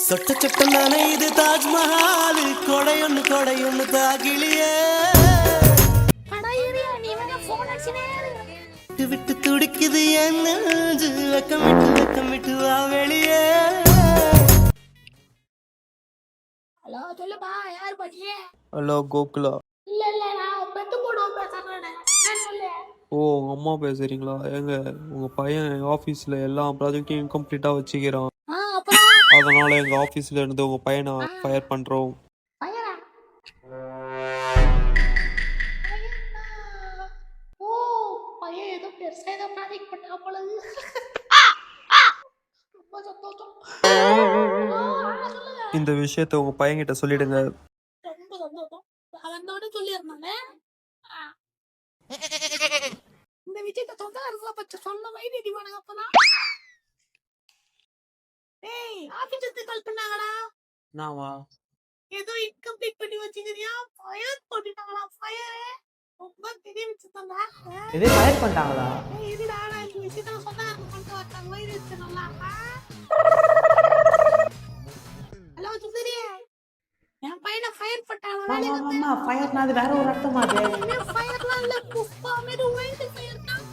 சொட்ட சொட்டம் தானே இது தாஜ்மஹால், கொடையொன்னு தாகிலியே விட்டு துடிக்குது என் நெஞ்சு, வெக்கம் விட்டு வா வெளியே. ஹலோ சொல்லுப்பா, யார் பாட்டியே? ஹலோ கோகுலா. இல்ல நான் பெத்து போடுவோம் பேசுறேன். சொல்லு. ஓ உங்க அம்மா பேசுறீங்களா? ஏங்க உங்க பையன் ஆஃபீஸில் எல்லா ப்ராஜெக்டையும் இன்கம்ப்ளீட்டாக வச்சுக்கிறான். அதனால எங்க ஆஃபீஸில் இருந்து உங்க பையனை ஃபயர் பண்ணுறோம். பையனா? ஓ பையன் ஏதோ பெருசா ஏதோ ப்ராஜெக்ட் பண்ணா போல. ரொம்ப சந்தோஷம். இந்த விஷயத்த உங்க பையன்கிட்ட சொல்லிடுங்க. ரொம்ப சந்தோஷம். அவனோட சொல்லிடுறானே. இந்த விஷயத்த சொந்தக்காரங்க பத்தி சொன்ன வைடி டிவானுங்க அப்பதான். ஏய் ஆபீஸ்க்கு கால் பண்ணாங்கடா. நாவா ஏதோ இன்கம்ப்ளீட் பண்ணி வச்சிருக்கியா? ஃபயர் பண்ணிட்டாங்களா? ஃபயர் ரொம்ப பெரிய விஷயம் தான். இதே ஃபயர் பண்ணிட்டாங்களா? ஏய் இதுடா நான் இந்த விஷயத்த சொந்தக்காரங்க பண்ணிட்டு வந்தாங்க. வைடி இருக்கு நல்லா. ஹலோ சுந்தரி, என் பையனை ஃபயர் பண்ணிட்டாங்களா? மாமா ஃபயர்னா அது வேற ஒரு அர்த்தமா? அது ஃபயர்லாம் இல்ல, புஷ்பா மாதிரி வைடி ஃபயர் தான்.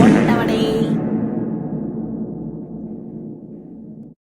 ஓட்டவடே